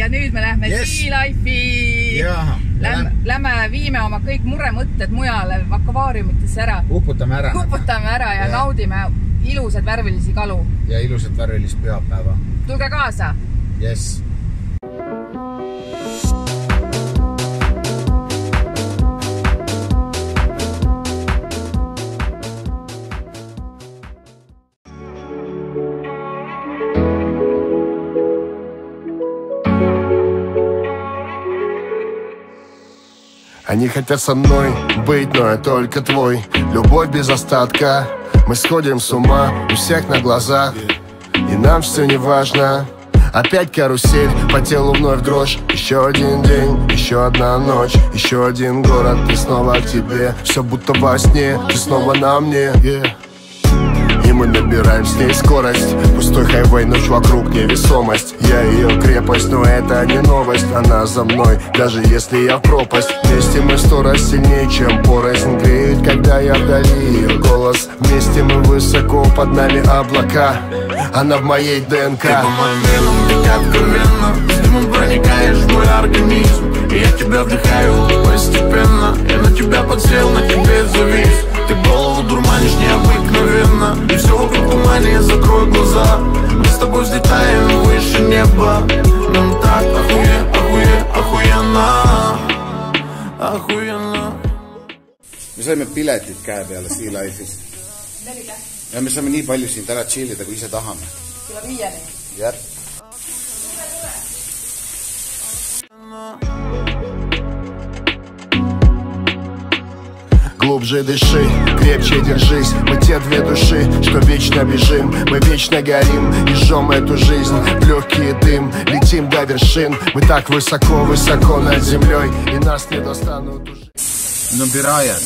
ja nüüd me lähme Sea Life'i. Lähme viime oma kõik muremõtted mujale akvaariumitesse ära. Uputame ära ja naudime ilusad värvilisi kalu. Ja ilusat värvilist pühapäeva. Tulge kaasa! Yes! Они хотят со мной быть, но я только твой. Любовь без остатка. Мы сходим с ума у всех на глазах, и нам все не важно. Опять карусель, по телу вновь дрожь. Еще один день, еще одна ночь, еще один город, и снова к тебе. Все будто во сне, ты снова на мне, И мы набираем с ней скорость. Пустой хайвей, ночь вокруг, невесомость. Я ее крепость, но это не новость. Она за мной, даже если я в пропасть. Вместе мы 100 раз сильнее, чем порознь. Греет, когда я вдали ее голос. Вместе мы высоко, под нами облака. Она в моей ДНК. Ты по моим венам, так откровенно. С дымом проникаешь в мой организм, и я тебя вдыхаю постепенно. Я на тебя подсел, на тебе завис. Ты голову дурманишь необыкновенно. И все вокруг тумане, закрой глаза. Мы с тобой взлетаем выше неба. Нам так охуенно. Me saime piletid käe peale Sea Life'is. Ja me saame nii palju sind ära chillida, kui ise tahame. Kella 5-ni. Järg. Глубже дыши, крепче держись. Мы те две души, что вечно бежим. Мы вечно горим и жжем эту жизнь. В легкий дым, летим до вершин. Мы так высоко, высоко над землей, и нас не достанут уже. Need on pirajad.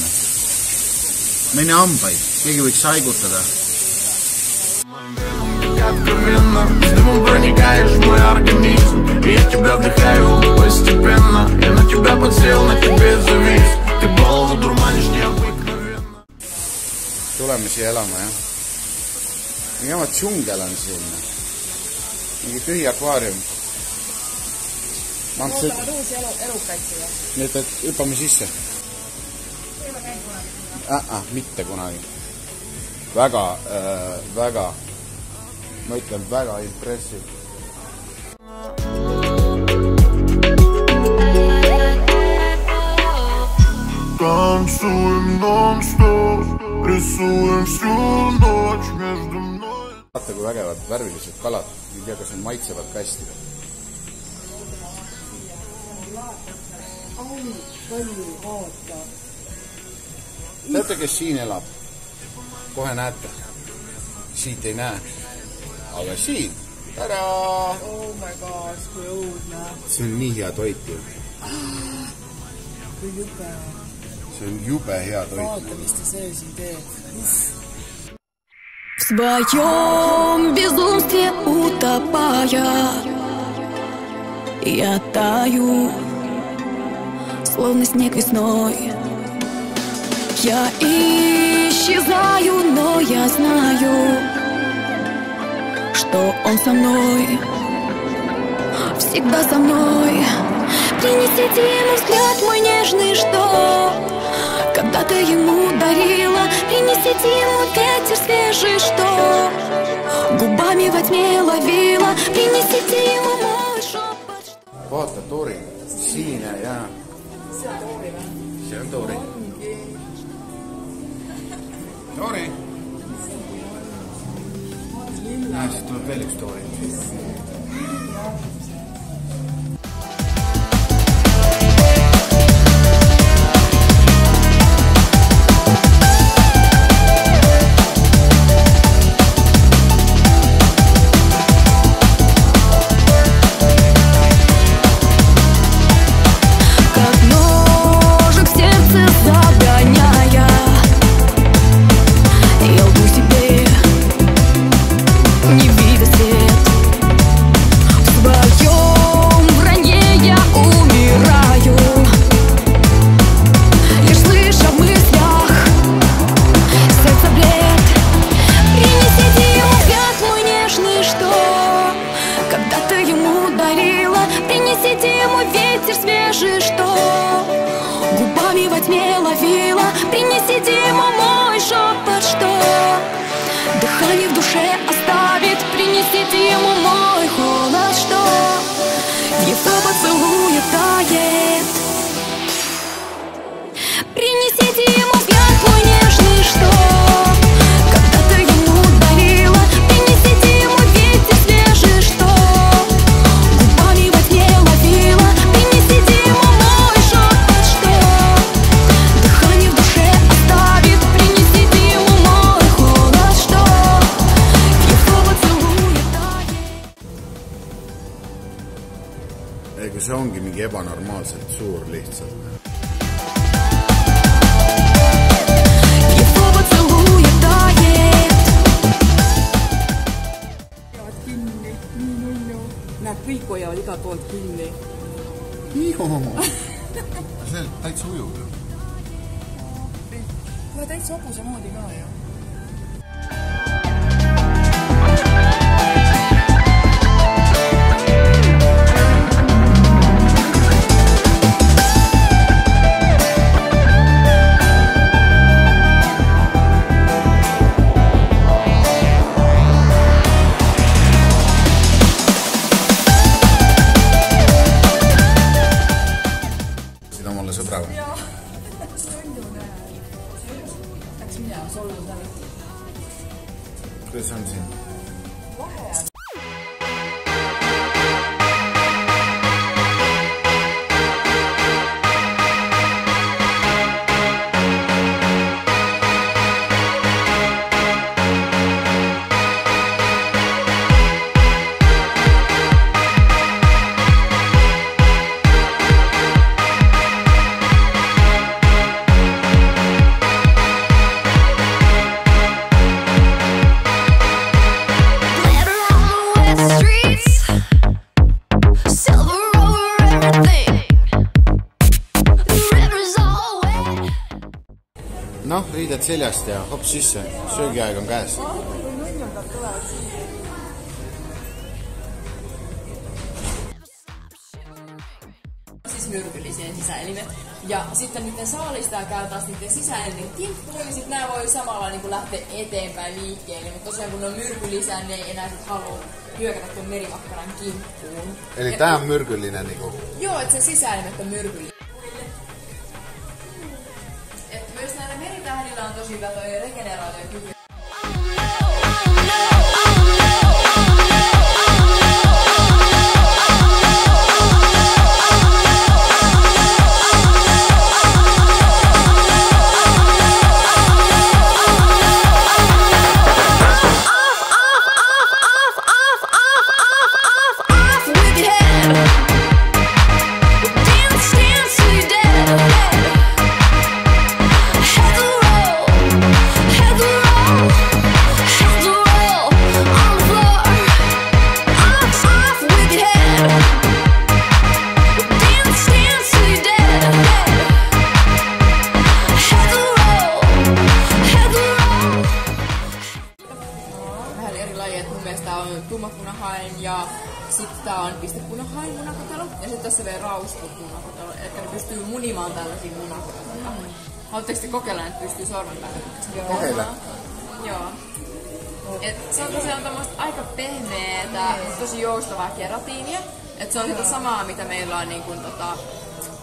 Me ei näe hambaid, keegi võiks haigutada. Откровенно, с дымом проникаешь в мой организм, и я тебя вдыхаю постепенно. Я на тебя подсел, на тебе завис. Ты голову дурманишь необыкновенно. Tuleme siia elama, jah? Mingi oma džungel on siin. Mingi tühi akvaarium. Ootavad uusi elukaid siia. Nii et hüppame sisse. Mitte kunagi. Väga, ma ütlen väga impressive. Танцуем нон-стоп, рисуем всю ночь между мной. Vaata kui vägevad värvilised kalad. Ei tea, kas need maitsevad ka hästi. Teate, kes siin elab? Kohe näete. Siit ei näe. Aga siin. Tada! Oh my gosh, kui õudne. See on nii hea toit ju. Kui jube. See on jube hea toit. Vaata, mis ta see siin teeb. В своем безумстве утопая, я таю, словно снег весной. Я исчезаю, но я знаю, что он со мной, всегда со мной. Принесите ему взгляд мой нежный, что когда-то ему дарила. Принесите ему ветер свежий, что губами во тьме ловила. Принесите ему мой шепот, что... Vaata, Tori. Siine ja... See on Tori või? See on Tori. Tori! Siit tuleb veel üks Tori. Не видя свет, Принесите ему мой шепот, что дыхание в душе оставит. Принесите ему мой холод, что в его поцелуе тает. Принесите ему взгляд мой нежный, что когда-то ему дарила. Принесите ему ветер свежий, что губами во тьме ловила. Принесите ему мой шепот, что дыхание в душе оставит. Принесите ему мой холод, что в его поцелуе тает. Ega see ongi mingi ebanormaalselt suur lihtsalt. Näed, kõik hoiavad igal poolt kinni. See täitsa ujub ju. Kuule täitsa hobuse moodi ka ju. Kuidas on siin? Noh, riided seljast ja hops sisse, söögiaeg on käes. Siis myrkyllisiä sisäelimet. Ja sitten niiden saalistaa käy taas niiden sisäelinten kimppuun ja sitten nämä voi samalla niin kuin lähteä eteenpäin liikkeelle. Mutta tosiaan kun ne on myrkyllisiä, ne ei enää sit halua hyökätä tuon merimakkaran kimppuun. Eli tää on myrkyllinen niinku? Joo, että se sisäelimet on myrkyllinen. Myös näillä meritähdillä on tosi hyvä toi regeneraatiokyky. Tummapunahain ja sitten tää on pistepunahain munakotelo ja sitten tässä vielä rauskut munakotelo, että ne pystyy munimaan tällaisia munakoteloita. Haluatteko te kokeilla, että pystyy sormen päälle? Kokeilla. Joo. Et se on tosiaan tommoista aika pehmeetä, tosi joustavaa keratiinia. Et se on sitä samaa, mitä meillä on niin kuin,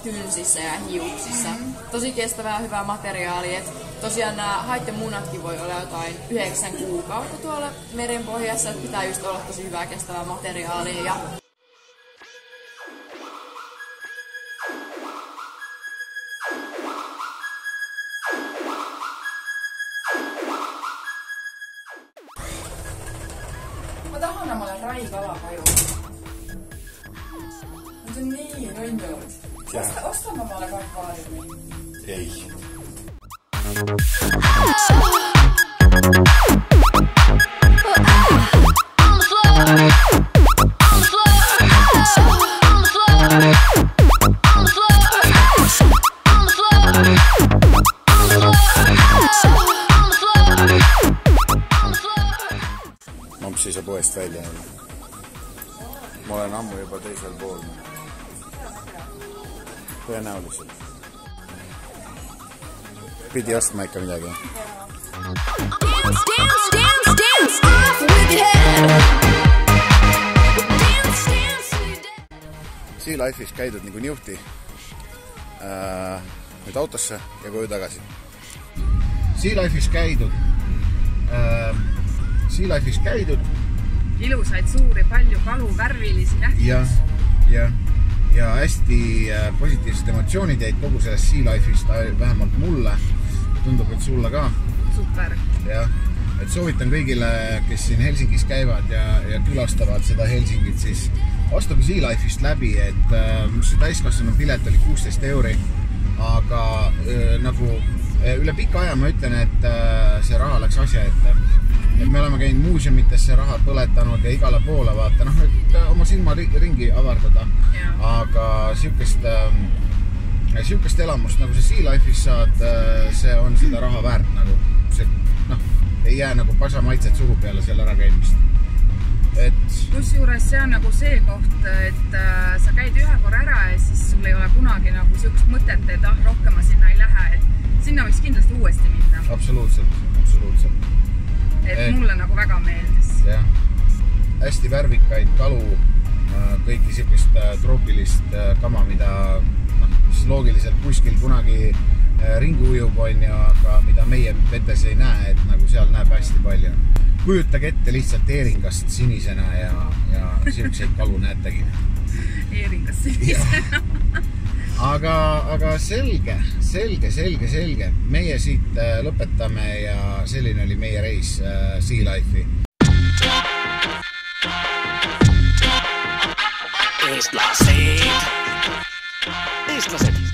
tylsissä ja hiuksissa. Tosi kestävää, hyvää materiaalia. Tosiaan nämä haittemunatkin voi olla jotain 9 kuukautta tuolla merenpohjassa, että pitää just olla tosi hyvää kestävää materiaalia. Ja ma tahan omale Rai kalapaju. See on nii rõnjus. Ostame omale ka akvaariumi. Ei. Mamps ei saa poest välja. Ma olen ammu juba teisel pool. Tõenäoliselt. pidi ostma ikka midagi. Sea Life'is käidud nagu niuhti nüüd autosse ja koju tagasi. Sea Life'is käidud. Ilusaid suuri, palju kalu, värvilisi nähtusi. Ja hästi positiivsed emotsioonid jäid kogu sellest Sea Life'ist, vähemalt mulle. Tundub, et sulle ka. Super. Ja, et soovitan kõigile, kes siin Helsingis käivad ja külastavad seda Helsingit, siis astuge Sea Life'ist läbi, et see täiskasvanu pilet oli 16 €, aga nagu üle pika aja ma ütlen, et see raha läks asja ette. Et me oleme käinud muuseumitesse raha põletanud ja igale poole vaata, et oma silma ringi avardada, aga siukest elamust nagu see Sea Life'is saad, see on seda raha väärt nagu. See, ei jää nagu pasa maitset suhu peale selle ära käimist. Kusjuures see on nagu see koht, et sa käid ühe korra ära ja siis sul ei ole kunagi nagu siukest mõtet, et rohkem ma sinna ei lähe, et sinna võiks kindlasti uuesti minna. Absoluutselt. Et mulle nagu väga meeldis. Jah, hästi värvikaid kalu, kõiki siukest troopilist kama, mida loogiliselt kuskil kunagi ringi ujub on ja aga mida meie vetes ei näe, et nagu seal näeb hästi palju. Kujutage ette lihtsalt eringast sinisena ja siukseid kalu näetegi. Eringast sinisena. Aga selge. Meie siit lõpetame ja selline oli meie reis Sea Life'i. Eestlased.